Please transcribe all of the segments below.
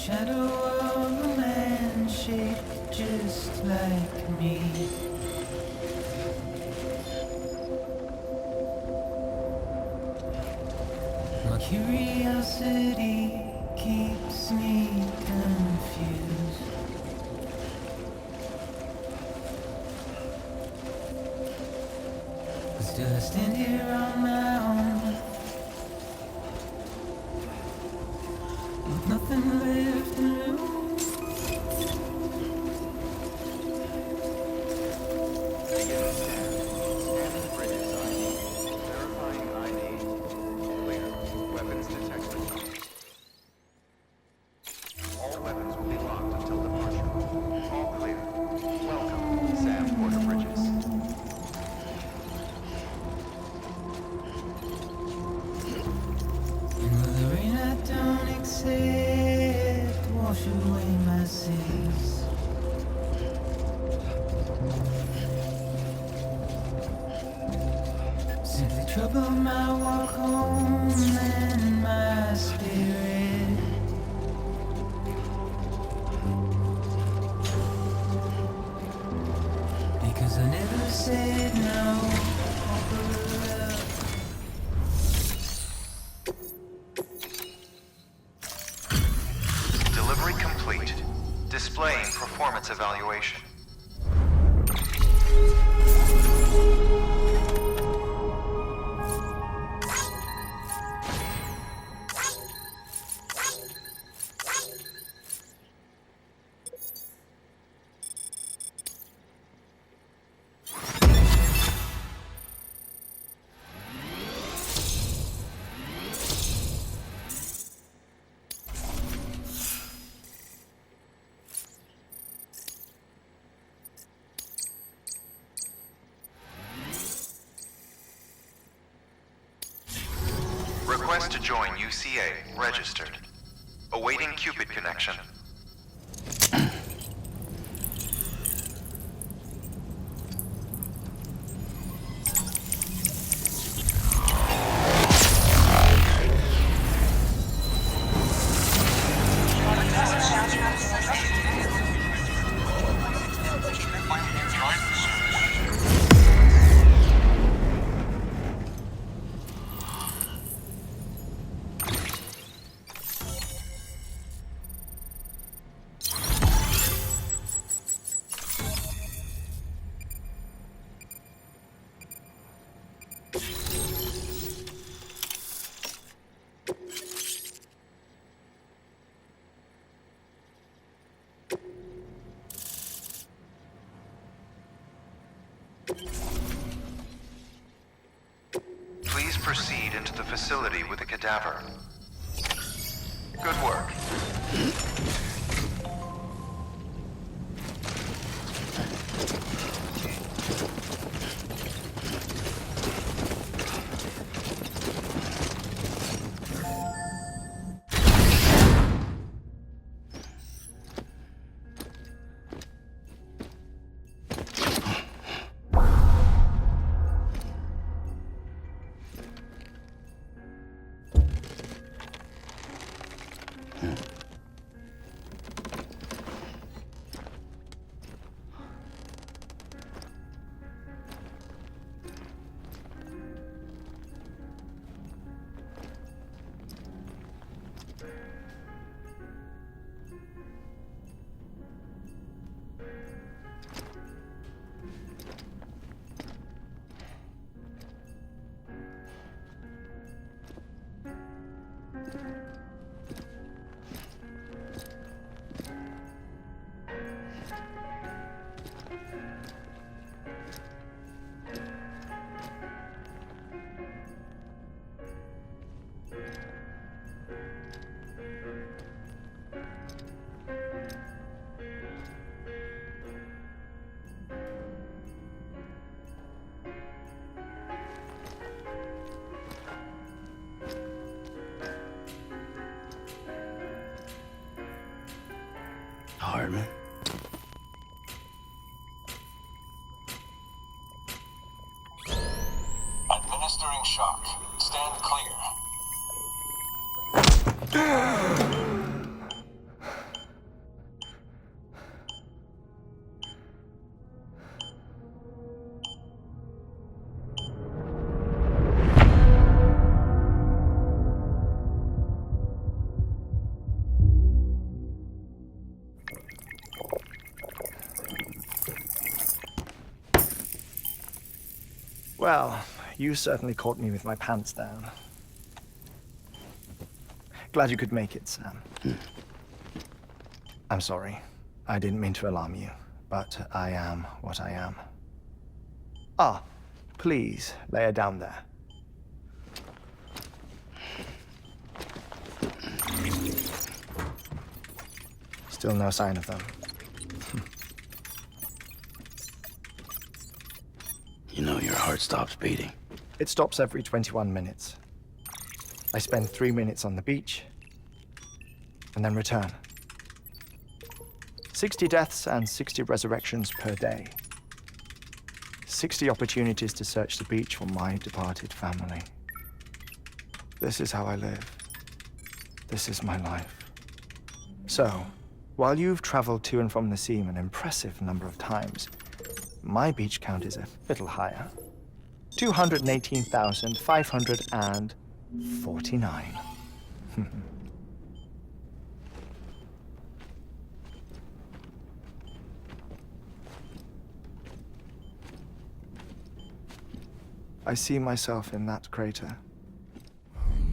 shadow of a man shaped just like me. My curiosity keeps me confused. But still I stand here on my own, with nothing left to lose. Wash away my sins. Simply trouble my walk home and my spirit. Because I never said no. Delivery complete. Displaying performance evaluation. Request to join UCA. Registered. Awaiting Cupid connection. Please proceed into the facility with the cadaver. Good work. Hartman. Administering shock. Stand clear. Well, you certainly caught me with my pants down. Glad you could make it, Sam. I'm sorry. I didn't mean to alarm you, but I am what I am. Ah, please, lay her down there. Still no sign of them. You know your heart stops beating. It stops every 21 minutes. I spend 3 minutes on the beach, and then return. 60 deaths and 60 resurrections per day. 60 opportunities to search the beach for my departed family. This is how I live. This is my life. So, while you've traveled to and from the sea an impressive number of times, my beach count is a little higher. 218,549. I see myself in that crater.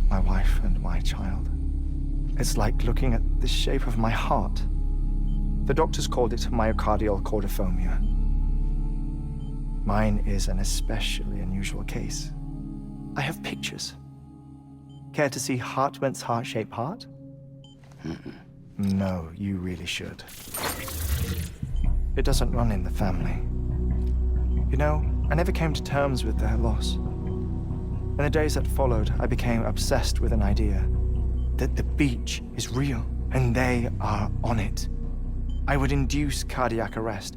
My wife and my child. It's like looking at the shape of my heart. The doctors called it myocardial cordiformia. Mine is an especially unusual case. I have pictures. Care to see Hartmann's heart-shaped heart? No, you really should. It doesn't run in the family. You know, I never came to terms with their loss. In the days that followed, I became obsessed with an idea that the beach is real and they are on it. I would induce cardiac arrest,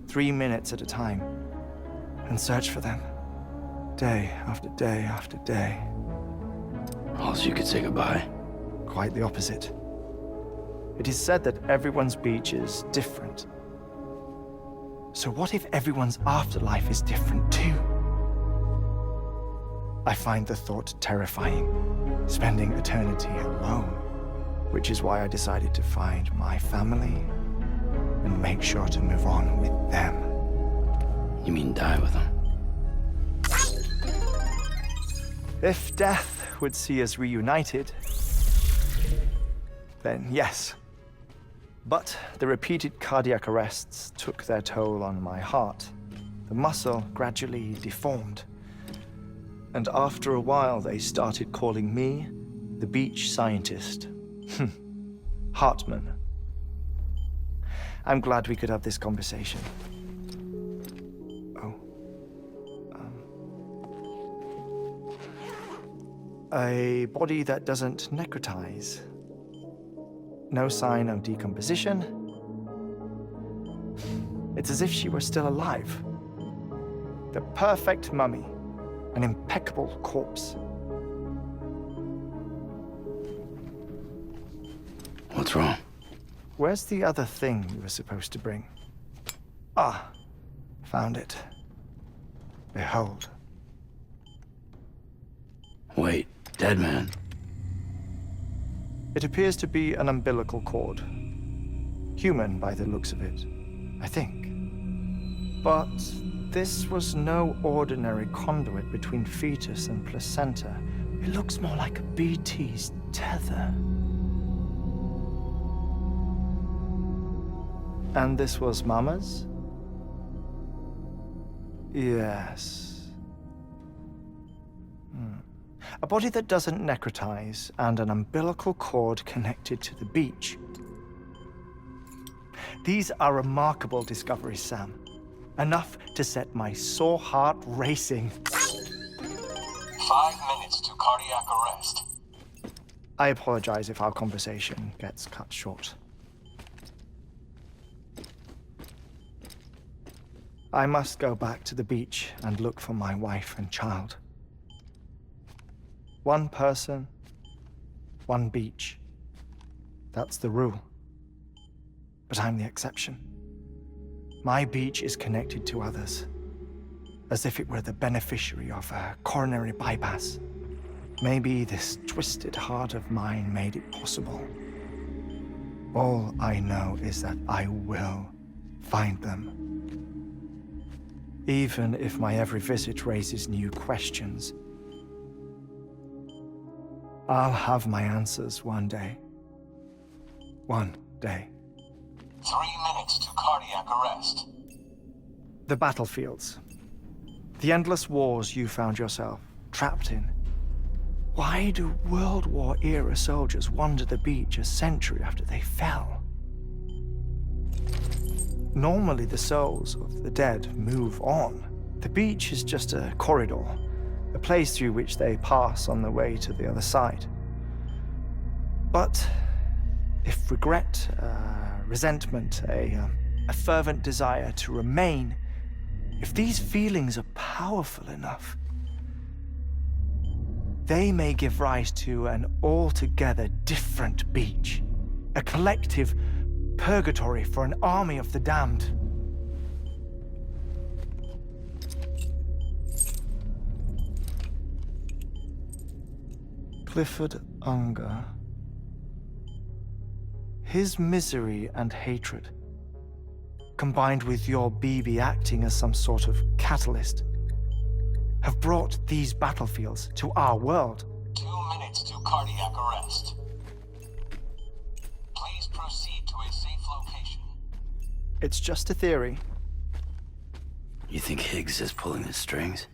3 minutes at a time, and search for them, day after day after day. Also, you could say goodbye. Quite the opposite. It is said that everyone's beach is different. So what if everyone's afterlife is different too? I find the thought terrifying, spending eternity alone, which is why I decided to find my family and make sure to move on with them. You mean die with them? If death would see us reunited, then yes. But the repeated cardiac arrests took their toll on my heart. The muscle gradually deformed. And after a while, they started calling me the beach scientist. Hartmann. I'm glad we could have this conversation. Oh. A body that doesn't necrotize. No sign of decomposition. It's as if she were still alive. The perfect mummy. An impeccable corpse. What's wrong? Where's the other thing you were supposed to bring? Ah, found it. Behold. Wait, dead man. It appears to be an umbilical cord. Human by the looks of it, I think. But this was no ordinary conduit between fetus and placenta. It looks more like a BT's tether. And this was Mama's? Yes. A body that doesn't necrotize and an umbilical cord connected to the beach. These are remarkable discoveries, Sam. Enough to set my sore heart racing. 5 minutes to cardiac arrest. I apologize if our conversation gets cut short. I must go back to the beach and look for my wife and child. One person, one beach. That's the rule. But I'm the exception. My beach is connected to others, as if it were the beneficiary of a coronary bypass. Maybe this twisted heart of mine made it possible. All I know is that I will find them. even if my every visit raises new questions. I'll have my answers one day. One day. 3 minutes to cardiac arrest. The battlefields. The endless wars you found yourself trapped in. Why do World War-era soldiers wander the beach a century after they fell? Normally, the souls of the dead move on. The beach is just a corridor, a place through which they pass on the way to the other side. But if regret, resentment, a fervent desire to remain, if these feelings are powerful enough, they may give rise to an altogether different beach, a collective purgatory for an army of the damned. Clifford Unger. His misery and hatred, combined with your BB acting as some sort of catalyst, have brought these battlefields to our world. 2 minutes to cardiac arrest. Please proceed to a safe location. It's just a theory. You think Higgs is pulling the strings?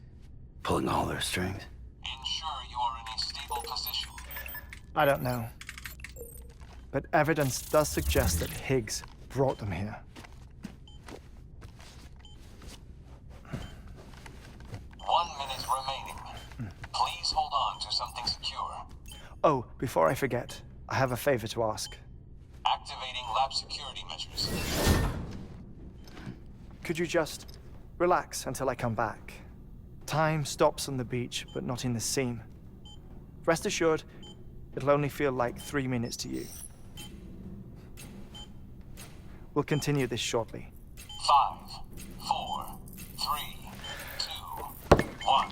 Pulling all their strings? Ensure you are in a stable position. I don't know. But evidence does suggest that Higgs brought them here. 1 minute remaining. Please hold on to something secure. Oh, before I forget, I have a favor to ask. Activating lab security measures. Could you just relax until I come back? Time stops on the beach, but not in the scene. Rest assured, it'll only feel like 3 minutes to you. We'll continue this shortly. 5, 4, 3, 2, 1.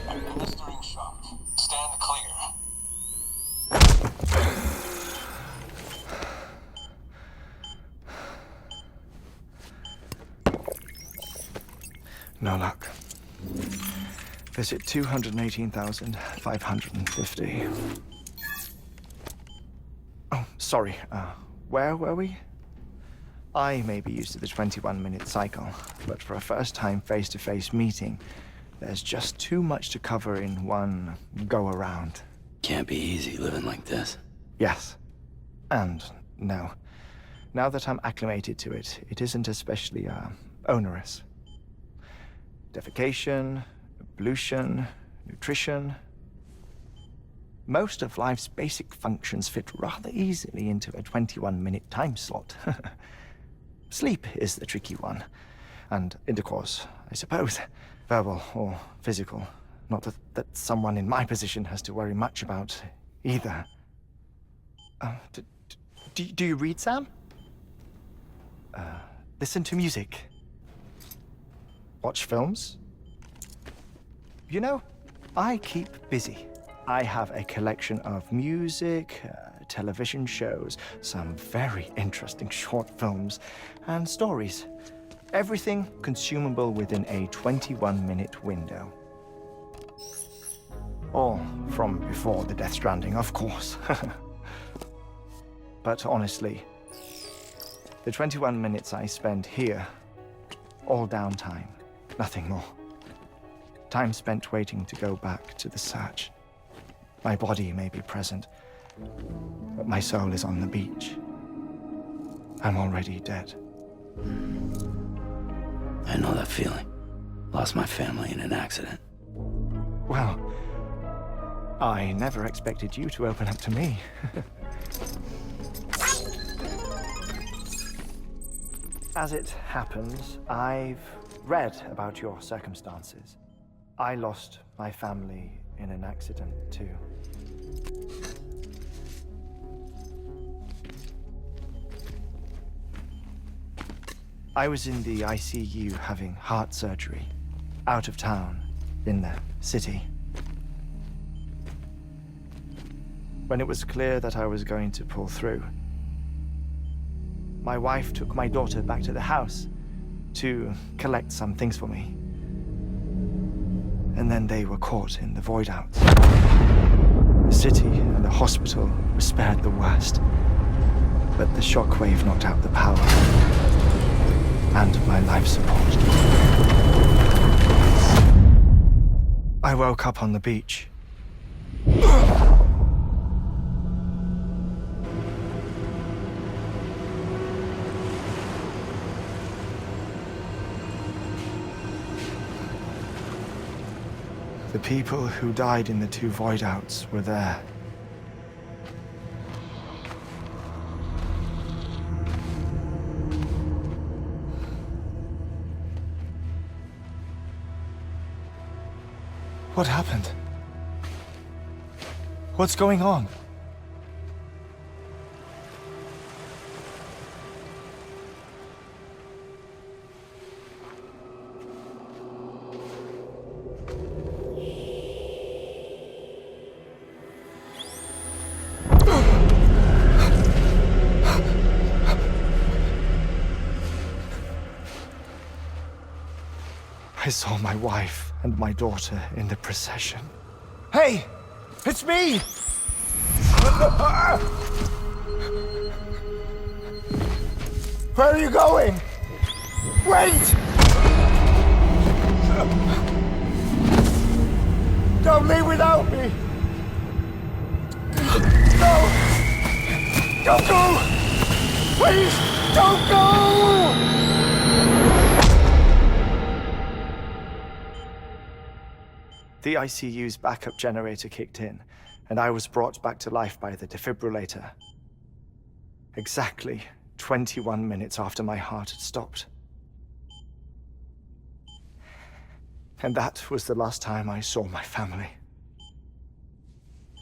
Administering shock. Stand clear. No luck. Visit 218,550. Oh, sorry. Where were we? I may be used to the 21-minute cycle, but for a first-time face-to-face meeting, there's just too much to cover in one go-around. Can't be easy living like this. Yes. And no. Now that I'm acclimated to it, it isn't especially, onerous. Defecation, ablution, nutrition. Most of life's basic functions fit rather easily into a 21-minute time slot. Sleep is the tricky one. And intercourse, I suppose. Verbal or physical. Not that someone in my position has to worry much about either. Do you read, Sam? Listen to music. Watch films? You know, I keep busy. I have a collection of music, television shows, some very interesting short films, and stories. Everything consumable within a 21-minute window. All from before the Death Stranding, of course. But honestly, the 21 minutes I spend here, all downtime, nothing more. Time spent waiting to go back to the search. My body may be present, but my soul is on the beach. I'm already dead. I know that feeling. Lost my family in an accident. Well, I never expected you to open up to me. As it happens, I've read about your circumstances. I lost my family in an accident, too. I was in the ICU having heart surgery, out of town, in the city. When it was clear that I was going to pull through, my wife took my daughter back to the house to collect some things for me. And then they were caught in the void out. The city and the hospital were spared the worst, but the shockwave knocked out the power and my life support. I woke up on the beach. The people who died in the two void outs were there. What happened? What's going on? I saw my wife and my daughter in the procession. Hey! It's me! Where are you going? Wait! Don't leave without me! No! Don't go! Please, don't go! The ICU's backup generator kicked in, and I was brought back to life by the defibrillator. Exactly 21 minutes after my heart had stopped. And that was the last time I saw my family.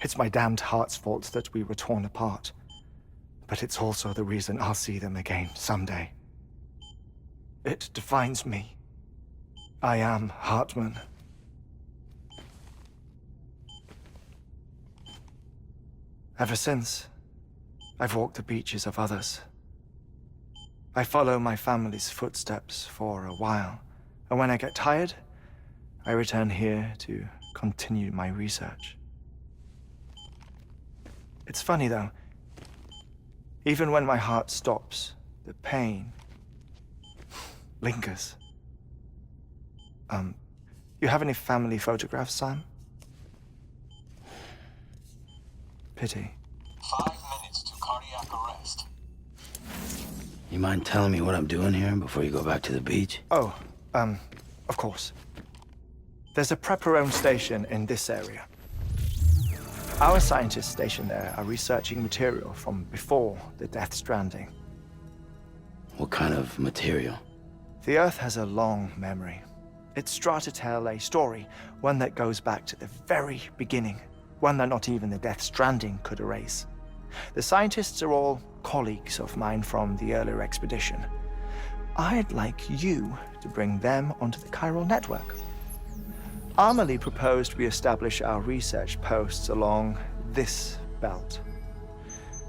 It's my damned heart's fault that we were torn apart. But it's also the reason I'll see them again someday. It defines me. I am Hartman. Ever since, I've walked the beaches of others. I follow my family's footsteps for a while, and when I get tired, I return here to continue my research. It's funny though, even when my heart stops, the pain lingers. You have any family photographs, Sam? Pity. 5 minutes to cardiac arrest. You mind telling me what I'm doing here before you go back to the beach? Oh, of course. There's a Prepper-owned station in this area. Our scientists stationed there are researching material from before the Death Stranding. What kind of material? The Earth has a long memory. It's trying to tell a story, one that goes back to the very beginning, one that not even the Death Stranding could erase. The scientists are all colleagues of mine from the earlier expedition. I'd like you to bring them onto the chiral network. Amelie proposed we establish our research posts along this belt.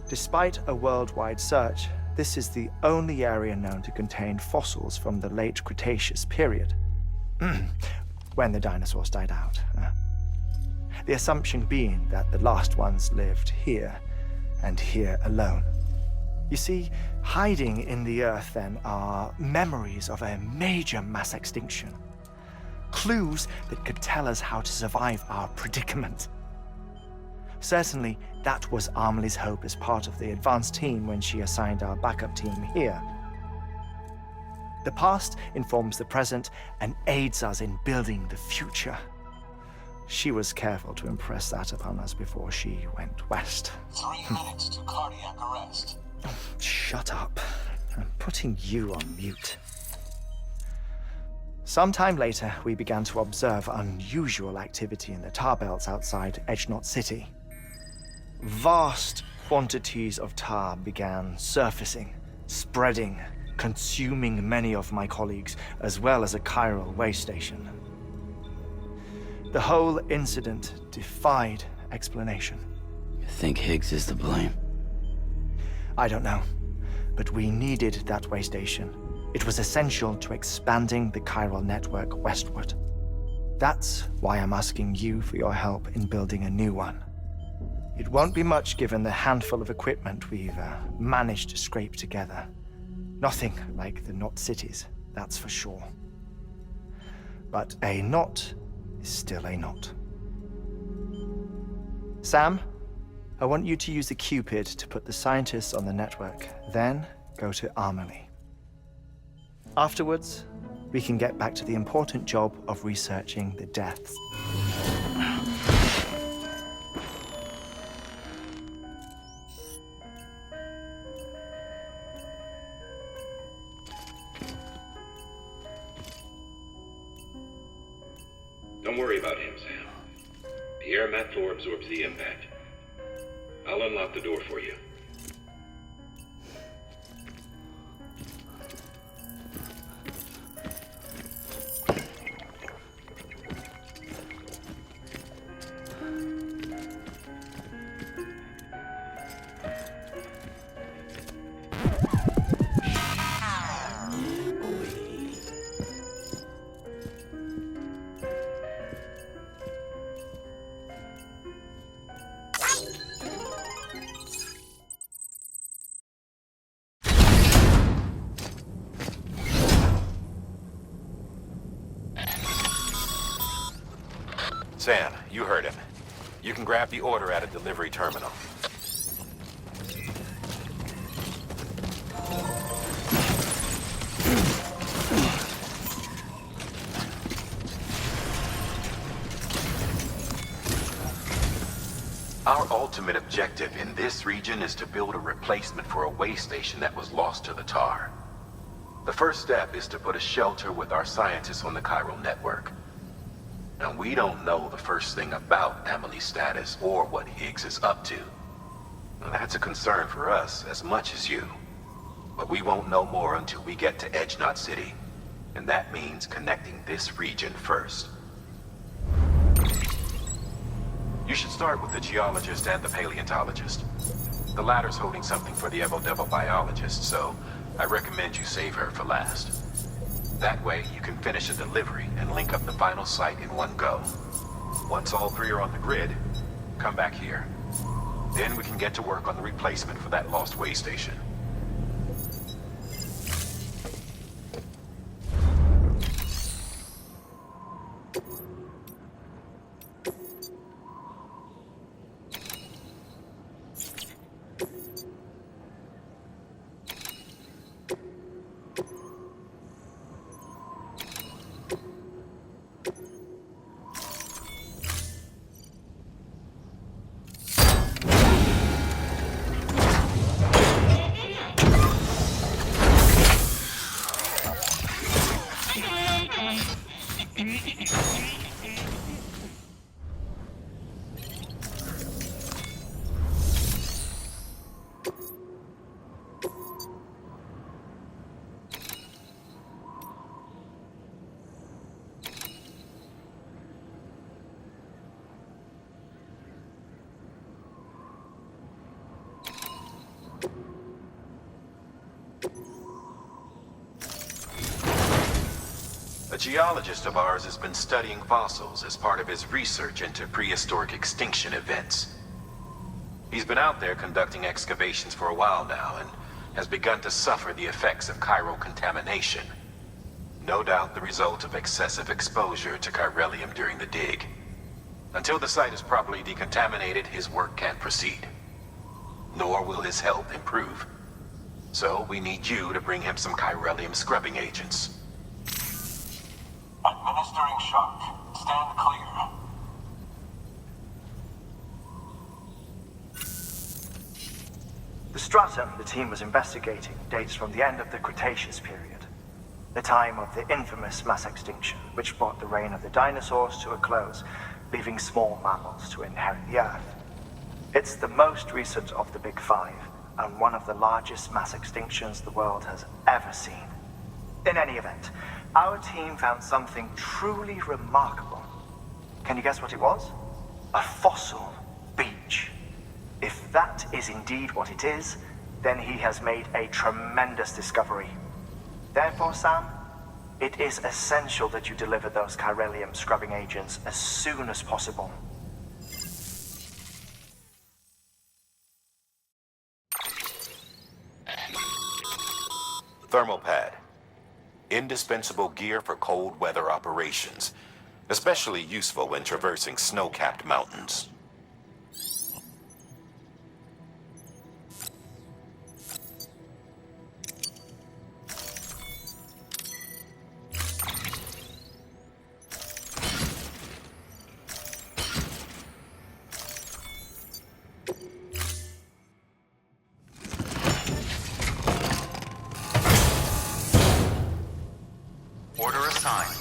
Despite a worldwide search, this is the only area known to contain fossils from the late Cretaceous period, when the dinosaurs died out. The assumption being that the last ones lived here, and here alone. You see, hiding in the Earth then are memories of a major mass extinction. Clues that could tell us how to survive our predicament. Certainly, that was Amelie's hope as part of the advanced team when she assigned our backup team here. The past informs the present and aids us in building the future. She was careful to impress that upon us before she went west. 3 minutes to cardiac arrest. Shut up. I'm putting you on mute. Sometime later, we began to observe unusual activity in the tar belts outside Edgenot City. Vast quantities of tar began surfacing, spreading, consuming many of my colleagues, as well as a chiral way station. The whole incident defied explanation. You think Higgs is to blame? I don't know, but we needed that way station. It was essential to expanding the chiral network westward. That's why I'm asking you for your help in building a new one. It won't be much given the handful of equipment we've managed to scrape together. Nothing like the knot cities, that's for sure. But a knot is still a knot. Sam, I want you to use the Cupid to put the scientists on the network, then go to Amelie. Afterwards, we can get back to the important job of researching the deaths. Don't worry about him, Sam. The air mat floor absorbs the impact. I'll unlock the door for you. Sam, you heard him. You can grab the order at a delivery terminal. Our ultimate objective in this region is to build a replacement for a way station that was lost to the tar. The first step is to put a shelter with our scientists on the chiral network. Now, we don't know the first thing about Emily's status or what Higgs is up to. Now, that's a concern for us as much as you. But we won't know more until we get to Edgenot City. And that means connecting this region first. You should start with the geologist and the paleontologist. The latter's holding something for the Evo-Devo biologist, so I recommend you save her for last. That way, you can finish a delivery and link up the final site in one go. Once all three are on the grid, come back here. Then we can get to work on the replacement for that lost way station. A geologist of ours has been studying fossils as part of his research into prehistoric extinction events. He's been out there conducting excavations for a while now and has begun to suffer the effects of chiral contamination. No doubt the result of excessive exposure to chiralium during the dig. Until the site is properly decontaminated, his work can't proceed. Nor will his health improve. So we need you to bring him some chiralium scrubbing agents. Administering shock. Stand clear. The stratum the team was investigating dates from the end of the Cretaceous period, the time of the infamous mass extinction, which brought the reign of the dinosaurs to a close, leaving small mammals to inherit the Earth. It's the most recent of the Big Five, and one of the largest mass extinctions the world has ever seen. In any event, our team found something truly remarkable. Can you guess what it was? A fossil beach. If that is indeed what it is, then he has made a tremendous discovery. Therefore, Sam, it is essential that you deliver those chiralium scrubbing agents as soon as possible. Thermal pad. Indispensable gear for cold weather operations, especially useful when traversing snow-capped mountains. Order assigned.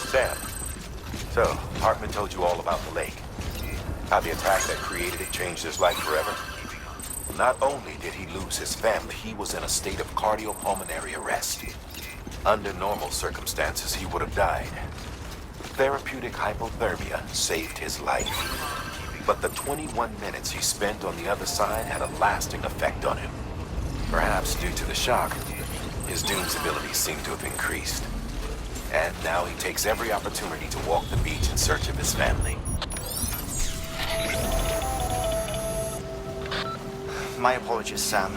Sam, so Hartman told you all about the lake. How the attack that created it changed his life forever? Not only did he lose his family, he was in a state of cardiopulmonary arrest. Under normal circumstances, he would have died. Therapeutic hypothermia saved his life. But the 21 minutes he spent on the other side had a lasting effect on him. Perhaps due to the shock, his Doom's abilities seem to have increased. And now he takes every opportunity to walk the beach in search of his family. My apologies, Sam.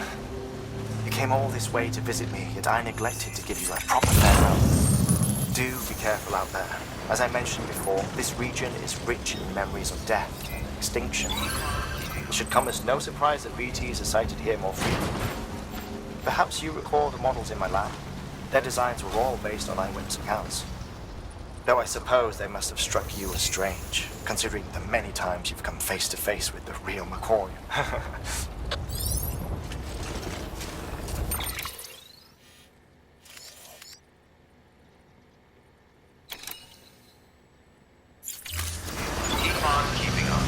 You came all this way to visit me, yet I neglected to give you a proper farewell. Do be careful out there. As I mentioned before, this region is rich in memories of death and extinction. It should come as no surprise that BTs are sighted here more frequently. Perhaps you recall the models in my lab. Their designs were all based on eyewitness accounts. Though I suppose they must have struck you as strange, considering the many times you've come face to face with the real McCoy. Keep on keeping on.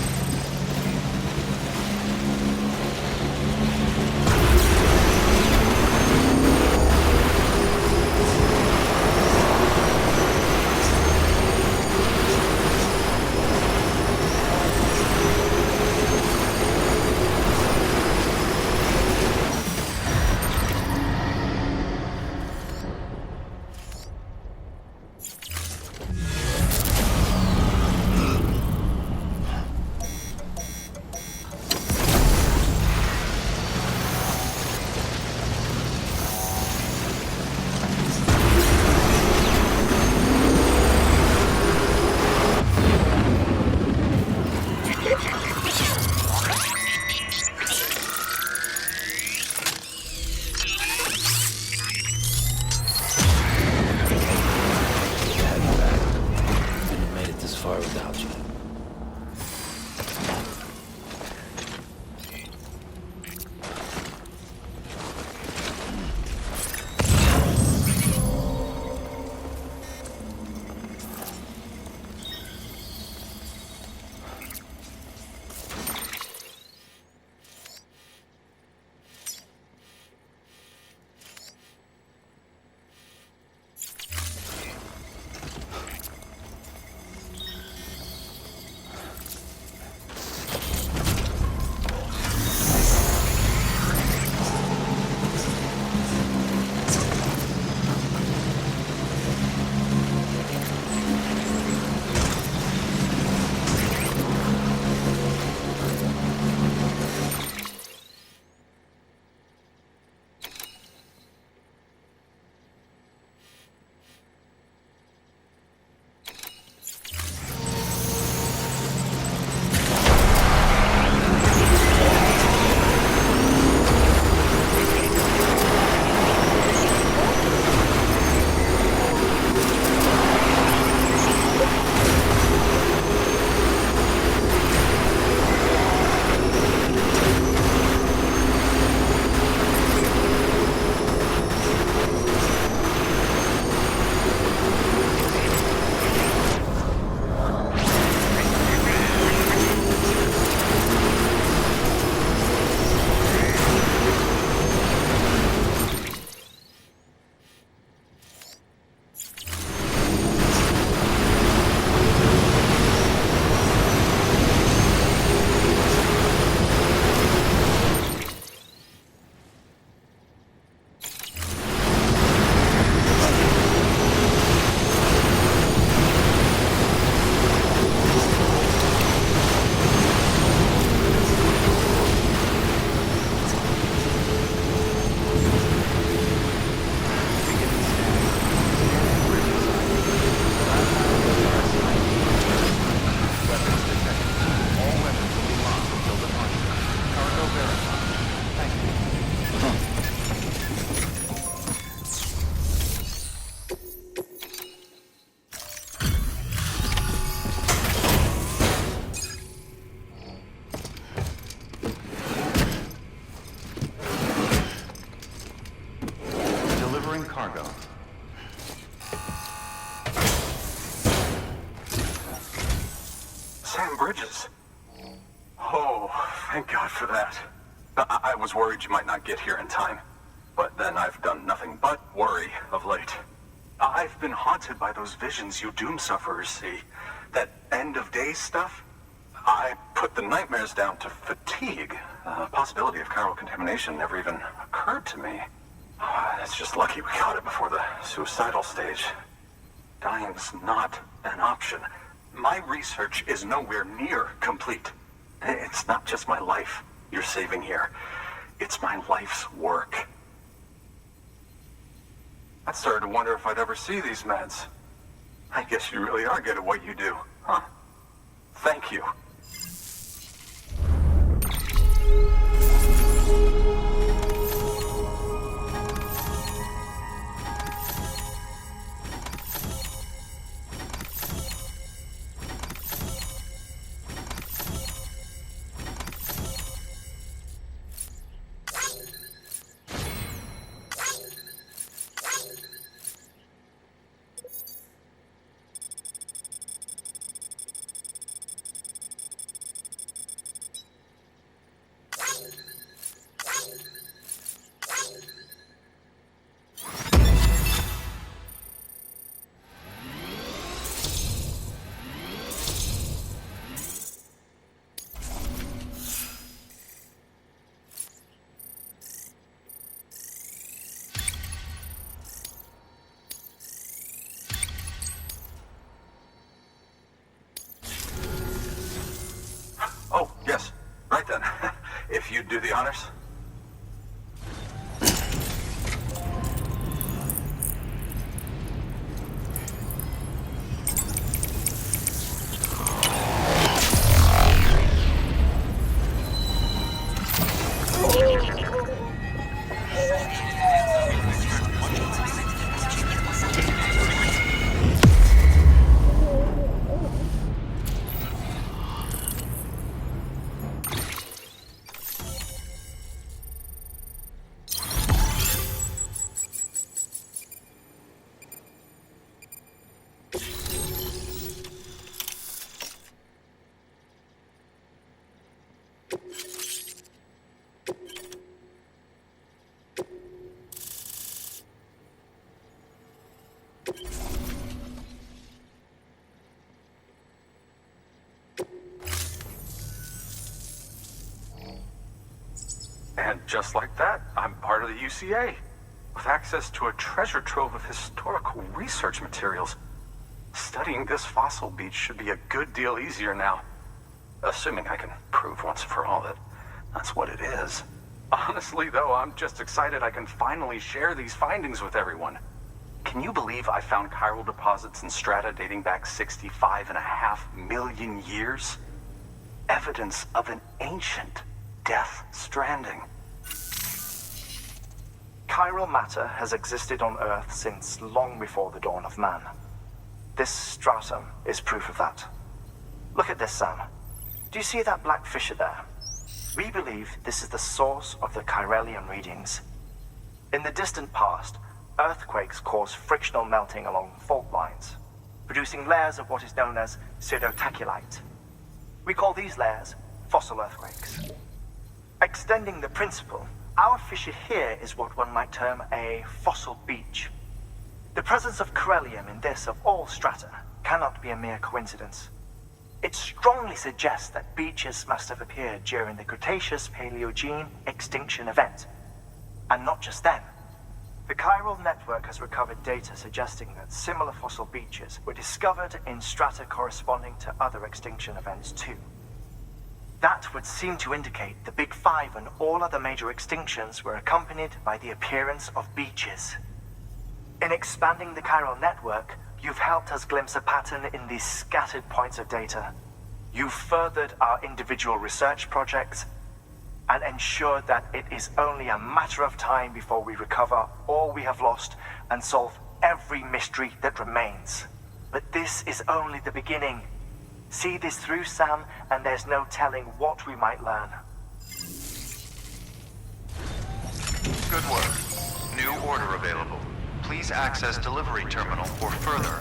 Couldn't have made it this far without you. cargo. Sam Bridges. Oh, thank God for that. I was worried you might not get here in time. But then I've done nothing but worry of late. I've been haunted by those visions you Doom sufferers see. That end of days stuff. I put the nightmares down to fatigue. Possibility of chiral contamination never even occurred to me. It's just lucky we caught it before the suicidal stage. Dying's not an option. My research is nowhere near complete. It's not just my life you're saving here. It's my life's work. I started to wonder if I'd ever see these meds. I guess you really are good at what you do, huh? Thank you. Oh, yes. Right then. If you'd do the honors. And just like that, I'm part of the UCA, with access to a treasure trove of historical research materials. Studying this fossil beach should be a good deal easier now. Assuming I can prove once and for all that that's what it is. Honestly, though, I'm just excited I can finally share these findings with everyone. Can you believe I found chiral deposits in strata dating back 65.5 million years? Evidence of an ancient death stranding. Chiral matter has existed on Earth since long before the dawn of man. This stratum is proof of that. Look at this, Sam. Do you see that black fissure there? We believe this is the source of the Chiralian readings. In the distant past, earthquakes caused frictional melting along fault lines, producing layers of what is known as pseudotachylite. We call these layers fossil earthquakes. Extending the principle, our fissure here is what one might term a fossil beach. The presence of chiralium in this of all strata cannot be a mere coincidence. It strongly suggests that beaches must have appeared during the Cretaceous-Paleogene extinction event. And not just then. The chiral network has recovered data suggesting that similar fossil beaches were discovered in strata corresponding to other extinction events too. That would seem to indicate the Big Five and all other major extinctions were accompanied by the appearance of beaches. In expanding the chiral network, you've helped us glimpse a pattern in these scattered points of data. You've furthered our individual research projects and ensured that it is only a matter of time before we recover all we have lost and solve every mystery that remains. But this is only the beginning. See this through, Sam, and there's no telling what we might learn. Good work. New order available. Please access delivery terminal for further